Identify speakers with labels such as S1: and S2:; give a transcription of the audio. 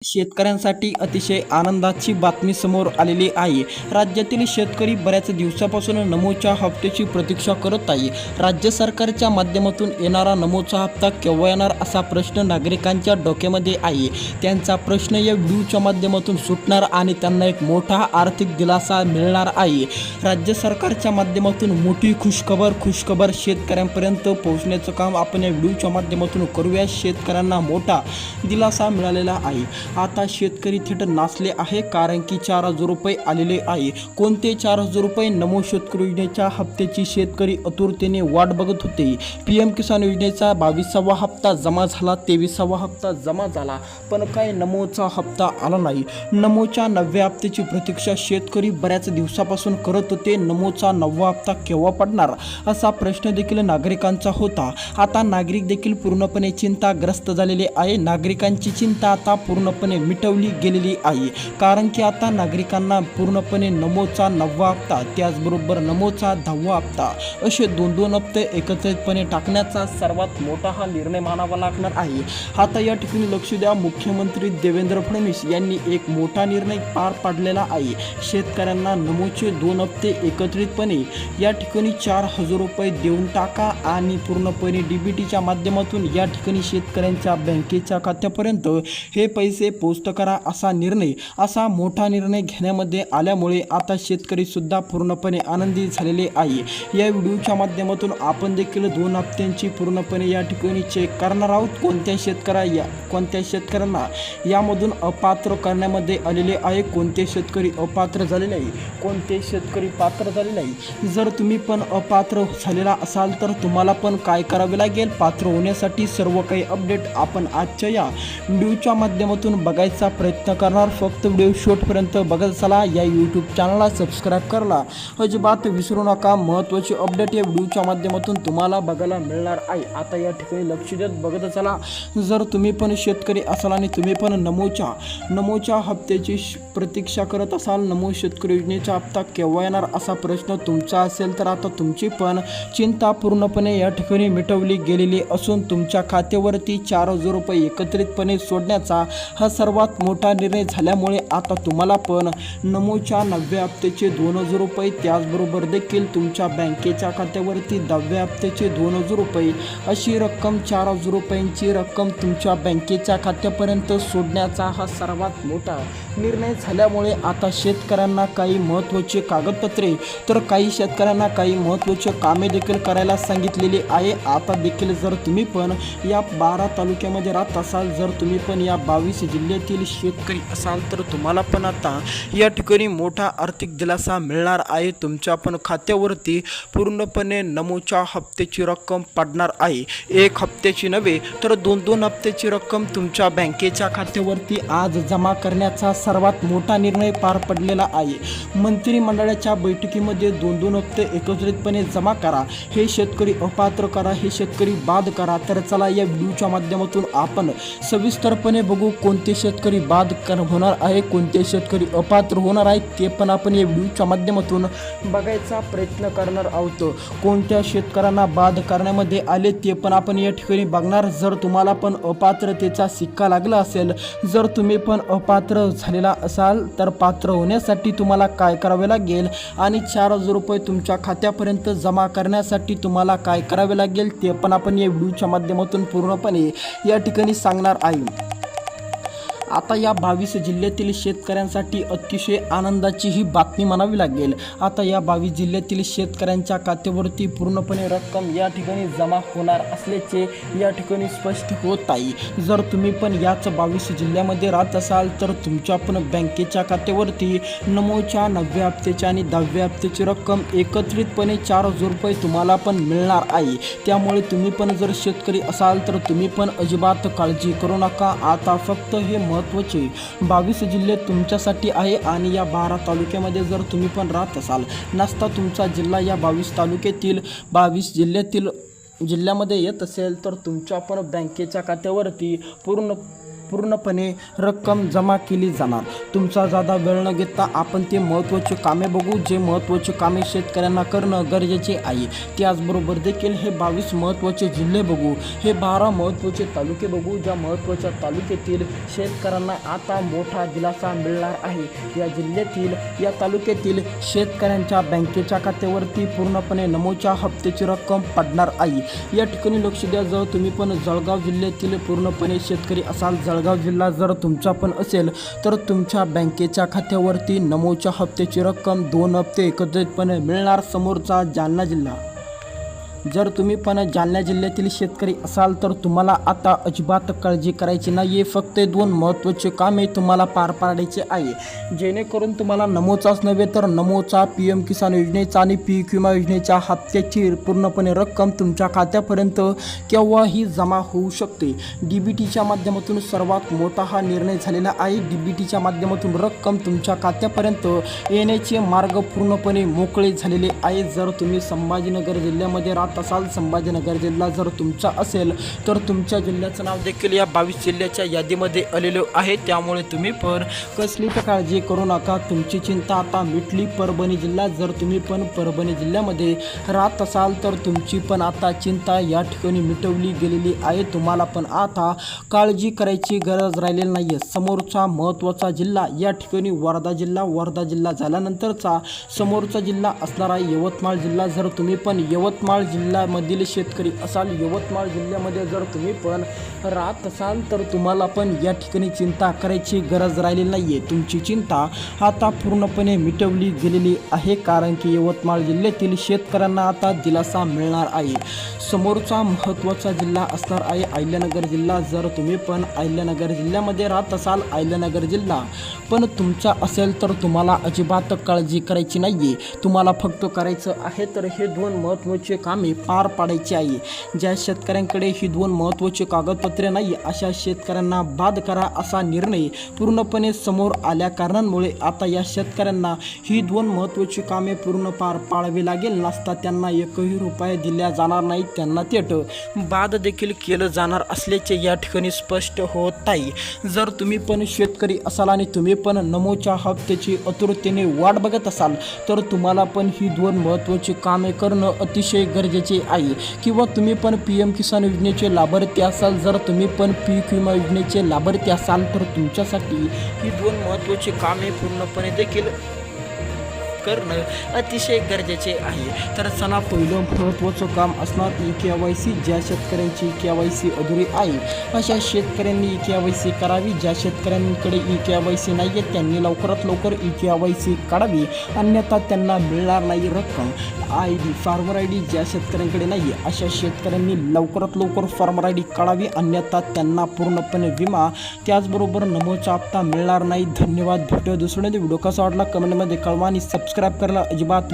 S1: शेतकऱ्यांसाठी अतिशय आनंदाची बातमी समोर आलेली आहे। राज्यातील शेतकरी बऱ्याच दिवसापासून नमोच्या हप्त्याची प्रतीक्षा करत आहे। राज्य सरकारच्या माध्यमातून येणारा नमोचा हप्ता केव्हा येणार असा प्रश्न नागरिकांच्या डोक्यामध्ये आहे। त्यांचा प्रश्न या व्हिडिओच्या माध्यमातून सुटणार आणि त्यांना एक मोठा आर्थिक दिलासा मिळणार आहे। राज्य सरकारच्या माध्यमातून मोठी खुशखबर शेतकऱ्यांपर्यंत पोहोचण्याचं काम आपण या व्हिडिओच्या माध्यमातून करूया। शेतकऱ्यांना मोठा दिलासा मिळालेला आहे। आता शेतकरी थेट नाचले आहे, कारण की 4,000 रुपये आलेले आहे। कोणते 4,000 रुपये? नमो शेतकरी योजनेच्या हप्त्याची शेतकरी आतुरतेने वाट बघत होते। PM किसान योजनेचा 22वा हप्ता जमा झाला, 23वा हप्ता जमा झाला, पण काय नमोचा हप्ता आला नाही। नमोच्या 9व्या हप्त्याची प्रतीक्षा शेतकरी बऱ्याच दिवसापासून करत होते। नमोचा 9वा हप्ता केव्हा पडणार असा प्रश्न देखील नागरिकांचा होता। आता नागरिक देखील पूर्णपणे चिंताग्रस्त झालेले आहे। नागरिकांची चिंता आता पूर्णपणे मिटवली गेलेली आहे, कारण की आता नागरिकांना पूर्णपणे नमोचा 9वा हप्ता त्याचबरोबर नमोचा 10वा हप्ता असे दोन हप्ते एकत्रितपणे टाकण्याचा सर्वात मोठा हा निर्णय मानावा लागणार आहे। आता या ठिकाणी लक्ष द्या, मुख्यमंत्री देवेंद्र फडणवीस यांनी एक मोठा निर्णय पार पाडलेला आहे। शेतकऱ्यांना नमोचे 2 हप्ते एकत्रितपणे या ठिकाणी 4,000 रुपये देऊन टाका आणि पूर्णपणे DBTच्या माध्यमातून या ठिकाणी शेतकऱ्यांच्या बँकेच्या खात्यापर्यंत हे पैसे पोस्ट करा असा मोठा निर्णय घेण्यामध्ये आल्यामुळे आता शेतकरी सुद्धा पूर्णपणे आनंदी झालेले आहे। या व्हिडिओच्या माध्यमातून आपण देखील 2 हप्त्यांची पूर्णपणे या ठिकाणी चेक करणार आहोत। कोणत्या शेतकऱ्यांना यामधून अपात्र करण्यामध्ये आलेले आहे, कोणते शेतकरी अपात्र झालेले आहे, कोणते शेतकरी पात्र झालेले आहे। जर तुम्ही पण अपात्र झालेला असाल तर तुम्हाला पण काय करावे लागेल? पात्र होण्यासाठी सर्व काही अपडेट आपण आजच्या या व्हिडिओच्या माध्यमातून बघायचा प्रयत्न करणार। फक्त व्हिडिओ शेवटपर्यंत बघत चला। या यूट्यूब चॅनलला सबस्क्राईब करायला अजिबात विसरू नका। महत्त्वाची अपडेट या व्हिडिओच्या माध्यमातून तुम्हाला बघायला मिळणार आहे। आता या ठिकाणी लक्ष देत बघत चला। जर तुम्ही पण शेतकरी असाल आणि तुम्ही पण नमोच्या हप्त्याची प्रतीक्षा करत असाल, नमो शेतकरी योजनेचा हप्ता केव्हा येणार असा प्रश्न तुमचा असेल, तर आता तुमची पण चिंता पूर्णपणे या ठिकाणी मिटवली गेलेली असून तुमच्या खात्यावरती 4,000 रुपये एकत्रितपणे सोडण्याचा हा सर्वात मोठा निर्णय झाल्यामुळे आता तुम्हाला पण नमोच्या 9व्या हप्त्याचे 2,000 रुपये त्याचबरोबर देखील तुमच्या बँकेच्या खात्यावरती 10व्या हप्त्याचे 2,000 रुपये अशी रक्कम 4,000 रुपयांची रक्कम तुमच्या बँकेच्या खात्यापर्यंत सोडण्याचा हा सर्वात मोठा निर्णय झाल्यामुळे आता शेतकऱ्यांना काही महत्त्वाचे कागदपत्रे तर काही शेतकऱ्यांना काही महत्त्वाचे कामे देखील करायला सांगितलेली आहे। आता देखील जर तुम्ही पण या 12 तालुक्यामध्ये राहत असाल, जर तुम्ही पण या 22 जिल्ह्यातील शेतकरी असाल, तर तुम्हाला पण आता या ठिकाणी मोठा आर्थिक दिलासा मिळणार आहे। तुमच्या पण खात्यावरती पूर्णपणे नमोच्या हप्त्याची रक्कम पडणार आहे। 1 हप्त्याची नव्हे तर 2 हप्त्याची रक्कम तुमच्या बँकेच्या खात्यावरती आज जमा करण्याचा सर्वात मोठा निर्णय पार पडलेला आहे। मंत्रिमंडळाच्या बैठकीमध्ये 2 हप्ते एकत्रितपणे जमा करा, हे शेतकरी अपात्र करा, हे शेतकरी बाद करा। तर चला या व्हिडिओच्या माध्यमातून आपण सविस्तरपणे बघू कोणते शेतकरी बाद होणार आहे, कोणते शेतकरी अपात्र होणार आहेत, ते पण आपण या व्हिडिओच्या माध्यमातून बघायचा प्रयत्न करणार आहोत। कोणत्या शेतकऱ्यांना बाद करण्यामध्ये आले ते पण आपण या ठिकाणी बघणार। जर तुम्हाला पण अपात्रतेचा सिक्का लागला असेल, जर तुम्ही पण अपात्र झालेला असाल, तर पात्र होण्यासाठी तुम्हाला काय करावे लागेल आणि 4,000 रुपये तुमच्या खात्यापर्यंत जमा करण्यासाठी तुम्हाला काय करावे लागेल ते पण आपण या व्हिडिओच्या माध्यमातून पूर्णपणे या ठिकाणी सांगणार आहे। आता या 22 जिल्ह्यातील शेतकऱ्यांसाठी अतिशय आनंदाची ही बातमी म्हणावी लागेल। आता या 22 जिल्ह्यातील शेतकऱ्यांच्या खात्यावरती पूर्णपणे रक्कम या ठिकाणी जमा होणार असल्याचे या ठिकाणी स्पष्ट होत आहे। जर तुम्ही पण याच 22 जिल्ह्यामध्ये राहत असाल, तर तुमच्या पण बँकेच्या खात्यावरती नमोच्या 9व्या हप्त्याची आणि 10व्या हप्त्याची रक्कम एकत्रितपणे 4,000 रुपये तुम्हाला पण मिळणार आहे। त्यामुळे तुम्ही पण जर शेतकरी असाल, तर तुम्ही पण अजिबात काळजी करू नका। आता फक्त हे महत्त्वाचे 22 जिल्हे तुमच्यासाठी आहे आणि या 12 तालुक्यामध्ये जर तुम्ही पण राहत असाल, नसता तुमचा जिल्हा या 22 तालुक्यातील 22 जिल्ह्यामध्ये येत असेल, तर तुमच्या पण बँकेच्या खात्यावरती पूर्णपणे रक्कम जमा केली जाणार। तुमचा जादा वेळ न घेता आपण ते महत्त्वाचे कामे बघू, जे महत्त्वाचे कामे शेतकऱ्यांना करणं गरजेचे आहे। त्याचबरोबर देखील हे 22 महत्त्वाचे जिल्हे बघू, हे 12 महत्त्वाचे तालुके बघू, ज्या महत्त्वाच्या तालुक्यातील शेतकऱ्यांना आता मोठा दिलासा मिळणार आहे। या जिल्ह्यातील, या तालुक्यातील शेतकऱ्यांच्या बँकेच्या खात्यावरती पूर्णपणे नमोच्या हप्त्याची रक्कम पडणार आहे। या ठिकाणी लक्ष द्या, जर तुम्ही पण जळगाव जिल्ह्यातील पूर्णपणे शेतकरी असाल, जळगाव जिल्हा जर तुमचा पण असेल, तर तुमच्या बँकेच्या खात्यावरती नमोच्या हप्त्याची रक्कम 2 हप्ते एकत्रितपणे मिळणार। समोरचा जालना जिल्हा, जर तुम्ही पण जालना जिल्ह्यातील शेतकरी असाल तर तुम्हाला आता अजिबात काळजी करायची नाही आहे। फक्त 2 महत्त्वाचे कामे तुम्हाला पार पाडायचे आहे, जेणेकरून तुम्हाला नमोचाच नव्हे तर नमोचा, PM किसान योजनेचा आणि पीक विमा योजनेच्या हप्त्याची पूर्णपणे रक्कम तुमच्या खात्यापर्यंत केव्हाही जमा होऊ शकते। DBTच्या माध्यमातून सर्वात मोठा हा निर्णय झालेला आहे। DBTच्या माध्यमातून रक्कम तुमच्या खात्यापर्यंत येण्याचे मार्ग पूर्णपणे मोकळे झालेले आहे। जर तुम्ही संभाजीनगर जिल्ह्यामध्ये असाल, संभाजीनगर जिल्हा जर तुमचा असेल तर तुमच्या जिल्ह्याचं नाव देखील या 22 जिल्ह्याच्या यादीमध्ये आलेलं आहे। त्यामुळे तुम्ही पण कसलीच काळजी करू नका, तुमची चिंता आता मिटली। परभणी जिल्हा, जर तुम्ही पण परभणी जिल्ह्यामध्ये राहत असाल तर तुमची पण आता चिंता या ठिकाणी मिटवली गेलेली आहे। तुम्हाला पण आता काळजी करायची गरज राहिलेली नाही आहे। समोरचा महत्त्वाचा जिल्हा या ठिकाणी वर्धा जिल्हा, वर्धा जिल्हा झाल्यानंतरचा समोरचा जिल्हा असणार आहे यवतमाळ जिल्हा। जर तुम्ही पण यवतमाळ जिल्ह्यामधील शेतकरी असाल, यवतमाळ जिल्ह्यामध्ये जर तुम्ही पण राहत असाल तर तुम्हाला पण या ठिकाणी चिंता करायची गरज राहिलेली नाही आहे। तुमची चिंता आता पूर्णपणे मिटवली गेलेली आहे, कारण की यवतमाळ जिल्ह्यातील शेतकऱ्यांना आता दिलासा मिळणार आहे। समोरचा महत्त्वाचा जिल्हा असणार आहे अहिल्यानगर जिल्हा। जर तुम्ही पण अहिल्यानगर जिल्ह्यामध्ये राहत असाल, अहिल्यानगर जिल्हा पण तुमचा असेल तर तुम्हाला अजिबात काळजी करायची नाही आहे। तुम्हाला फक्त करायचं आहे तर हे 2 महत्त्वाचे कामे पार पाडायचे आहे। ज्या शेतकऱ्यांकडे ही 2 महत्त्वाची कागदपत्रे नाही अशा शेतकऱ्यांना बाद करा, असा निर्णय पूर्णपणे समोर आल्या कारणांमुळे आता या शेतकऱ्यांना ही 2 महत्त्वाची कामे पूर्ण पार पाडावी लागेल। नसता त्यांना 1ही रुपया दिल्या जाणार नाही, त्यांना थेट बाद देखील केलं जाणार असल्याचे या ठिकाणी स्पष्ट होत आहे। जर तुम्ही पण शेतकरी असाल आणि तुम्ही पण नमोच्या हप्त्याची आतुरतेने वाट बघत असाल तर तुम्हाला पण ही 2 महत्त्वाची कामे करणं अतिशय गरजेचे आहे। किंवा तुम्ही पण PM किसान योजनेचे लाभार्थी असाल, जर तुम्ही पण पीक विमा योजनेचे लाभार्थी असाल तर तुमच्यासाठी ही 2 महत्त्वाची कामे पूर्णपणे देखील करणं अतिशय गरजेचे आहे। तर चला, पहिलं महत्त्वाचं काम असणार KYC। ज्या शेतकऱ्यांची KYC अधुरी आहे अशा शेतकऱ्यांनी KYC करावी। ज्या शेतकऱ्यांकडे KYC नाही आहे त्यांनी लवकरात लवकर KYC काढावी, अन्यथा त्यांना मिळणार नाही रक्कम। ID, फार्मर ID ज्या शेतकऱ्यांकडे नाही आहे अशा शेतकऱ्यांनी लवकरात लवकर फार्मर ID काढावी, अन्यथा त्यांना पूर्णपणे विमा त्याचबरोबर नमोचा हप्ता मिळणार नाही। धन्यवाद, भेटूया दुसऱ्या व्हिडिओ। कसा वाटला कमेंटमध्ये कळवा आणि सबस्क्राईब करायला अजिबात